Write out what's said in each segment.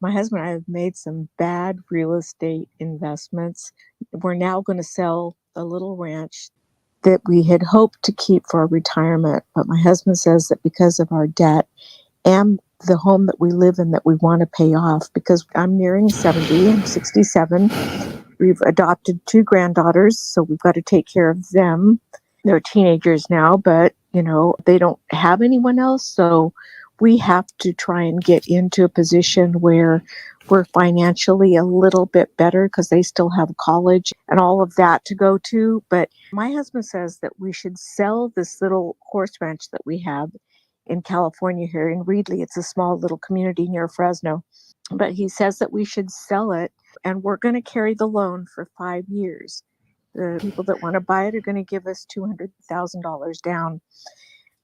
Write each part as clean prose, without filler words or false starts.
My husband and I have made some bad real estate investments. We're now going to sell a little ranch that we had hoped to keep for our retirement. But my husband says that because of our debt and the home that we live in that we want to pay off, because I'm nearing 70, I'm 67. We've adopted 2 granddaughters, so we've got to take care of them. They're teenagers now, but, they don't have anyone else. So we have to try and get into a position where we're financially a little bit better because they still have college and all of that to go to. But my husband says that we should sell this little horse ranch that we have in California here in Reedley. It's a small little community near Fresno. But he says that we should sell it and we're going to carry the loan for 5 years. The people that want to buy it are going to give us $200,000 down.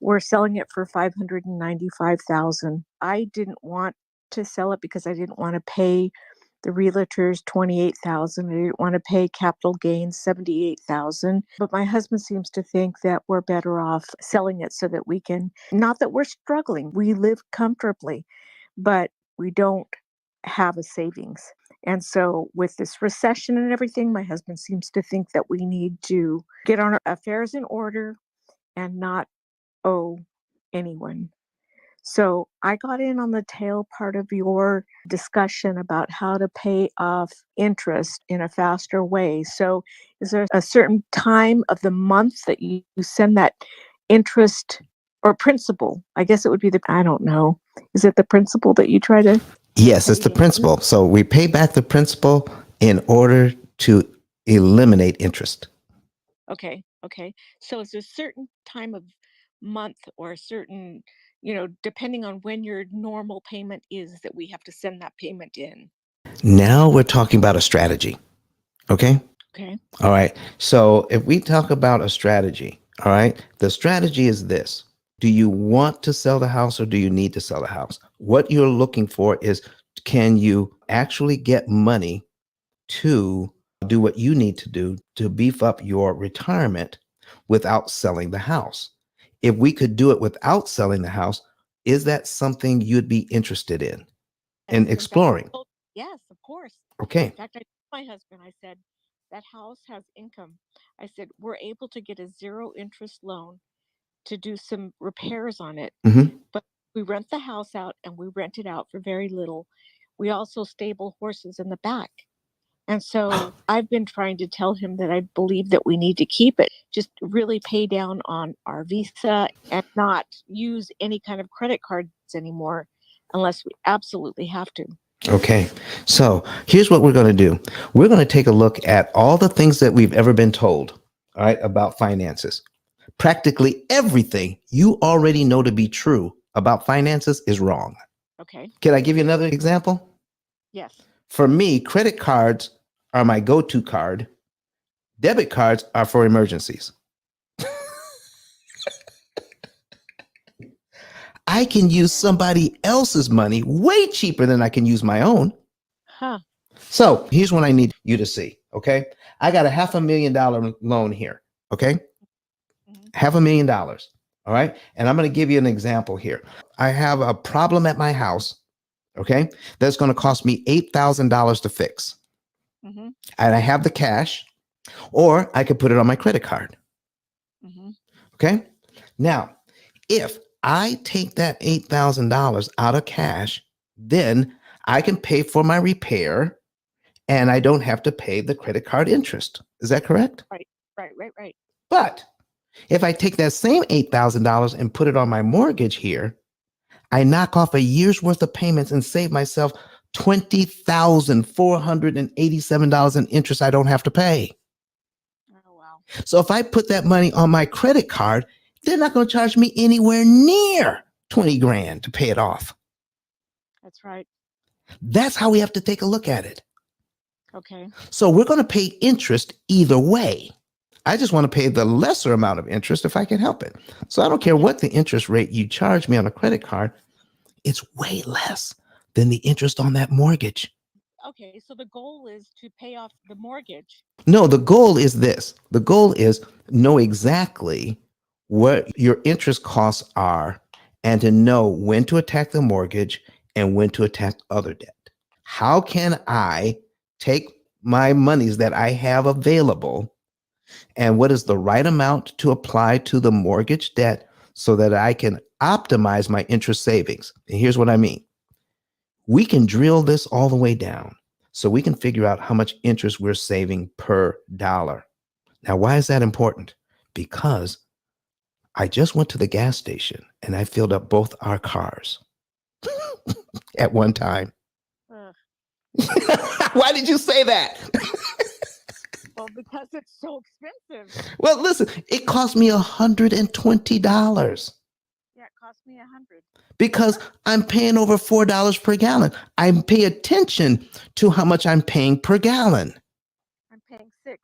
We're selling it for $595,000. I didn't want to sell it because I didn't want to pay the realtors $28,000. I didn't want to pay capital gains $78,000. But my husband seems to think that we're better off selling it so that we can, not that we're struggling, we live comfortably, but we don't have a savings. And so with this recession and everything, my husband seems to think that we need to get our affairs in order and not owe anyone. So I got in on the tail part of your discussion about how to pay off interest in a faster way. So is there a certain time of the month that you send that interest or principal? I guess it would be I don't know. Is it the principal that you try to? Yes, it's the principal. So we pay back the principal in order to eliminate interest. Okay. So is there a certain time of month or a certain, depending on when your normal payment is that we have to send that payment in? Now we're talking about a strategy. Okay. Okay. All right. So if we talk about a strategy, all right, the strategy is this. Do you want to sell the house or do you need to sell the house? What you're looking for is, can you actually get money to do what you need to do to beef up your retirement without selling the house? If we could do it without selling the house, is that something you'd be interested in exploring? Yes, of course. Okay. In fact, I told my husband, I said, that house has income. I said, we're able to get a 0 interest loan to do some repairs on it. Mm-hmm. But we rent the house out and we rent it out for very little. We also stable horses in the back. And so I've been trying to tell him that I believe that we need to keep it, just really pay down on our Visa and not use any kind of credit cards anymore unless we absolutely have to. Okay. So here's what we're going to do. We're going to take a look at all the things that we've ever been told, all right, about finances. Practically everything you already know to be true about finances is wrong. Okay. Can I give you another example? Yes. For me, credit cards are my go-to card. Debit cards are for emergencies. I can use somebody else's money way cheaper than I can use my own. Huh. So here's what I need you to see. Okay. I got a $500,000 loan here. Okay. Mhm. $500,000. All right. And I'm going to give you an example here. I have a problem at my house. Okay. That's going to cost me $8,000 to fix. Mhm. And I have the cash, or I could put it on my credit card. Mhm. Okay. Now, if I take that $8,000 out of cash, then I can pay for my repair and I don't have to pay the credit card interest. Is that correct? Right. But if I take that same $8,000 and put it on my mortgage here, I knock off a year's worth of payments and save myself $20,487 in interest I don't have to pay. Oh, wow. So if I put that money on my credit card, they're not going to charge me anywhere near 20 grand to pay it off. That's right. That's how we have to take a look at it. Okay. So we're going to pay interest either way. I just want to pay the lesser amount of interest if I can help it. So I don't care what the interest rate you charge me on a credit card. It's way less than the interest on that mortgage. Okay. So the goal is to pay off the mortgage. No, the goal is this. The goal is know exactly what your interest costs are and to know when to attack the mortgage and when to attack other debt. how can I take my monies that I have available and what is the right amount to apply to the mortgage debt so that I can optimize my interest savings. And here's what I mean. We can drill this all the way down so we can figure out how much interest we're saving per dollar. Now, why is that important? Because I just went to the gas station and I filled up both our cars at one time. Why did you say that? Well, because it's so expensive. Well, listen, it cost me $120. Yeah, it cost me $100. Because I'm paying over $4 per gallon. I pay attention to how much I'm paying per gallon. I'm paying $6.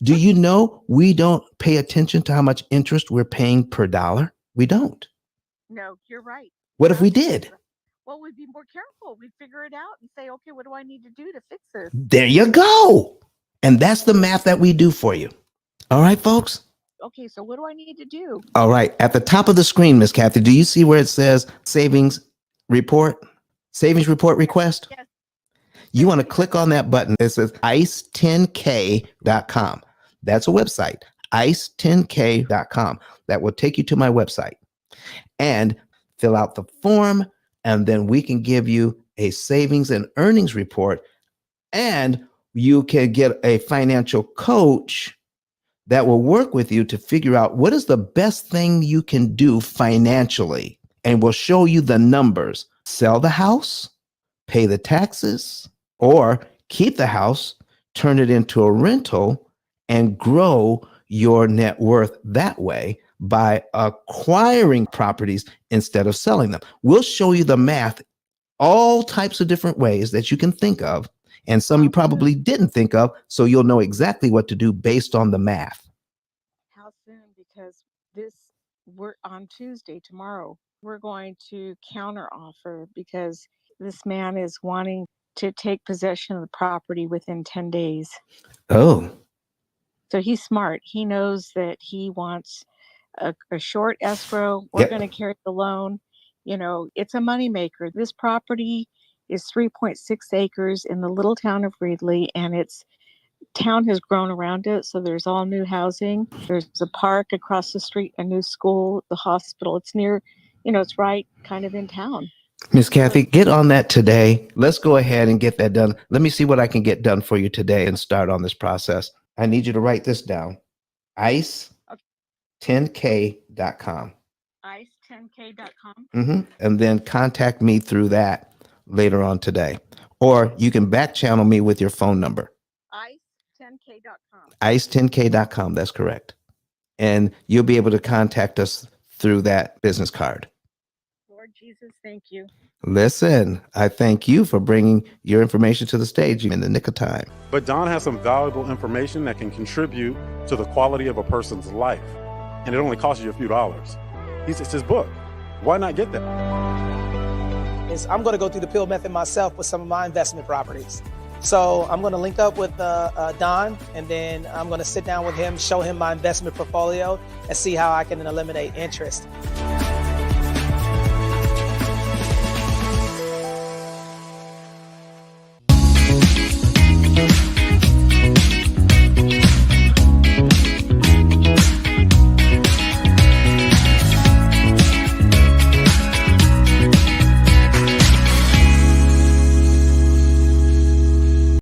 Do you know we don't pay attention to how much interest we're paying per dollar? We don't. No, you're right. What if we did? Well, we'd be more careful. We'd figure it out and say, okay, what do I need to do to fix this? There you go. And that's the math that we do for you. All right, folks? Okay, so what do I need to do? All right. At the top of the screen, Miss Kathy, do you see where it says savings report? Savings report request? Yes. You want to click on that button. It says ice10k.com. That's a website, ice10k.com. That will take you to my website and fill out the form. And then we can give you a savings and earnings report. And you can get a financial coach that will work with you to figure out what is the best thing you can do financially. And we'll show you the numbers. Sell the house, pay the taxes, or keep the house, turn it into a rental, and grow your net worth that way by acquiring properties instead of selling them. We'll show you the math, all types of different ways that you can think of, and some you probably didn't think of, so you'll know exactly what to do based on the math. How soon? Because we're on Tuesday, tomorrow. We're going to counter offer because this man is wanting to take possession of the property within 10 days. Oh. So he's smart. He knows that he wants a short escrow. We're going to carry the loan. You know, it's a moneymaker. This property is 3.6 acres in the little town of Reedley, and its town has grown around it. So there's all new housing. There's a park across the street, a new school, the hospital. It's near, it's right kind of in town. Miss Kathy, get on that today. Let's go ahead and get that done. Let me see what I can get done for you today and start on this process. I need you to write this down. ice10k.com. ice10k.com. And then contact me through that later on today. Or you can back channel me with your phone number. ice10k.com. ice10k.com. That's correct. And you'll be able to contact us through that business card. Lord Jesus, thank you. Listen, I thank you for bringing your information to the stage in the nick of time. But Don has some valuable information that can contribute to the quality of a person's life. And it only costs you a few dollars. It's his book. Why not get that? I'm going to go through the P.I.L.L method myself with some of my investment properties. So I'm going to link up with Don, and then I'm going to sit down with him, show him my investment portfolio, and see how I can eliminate interest.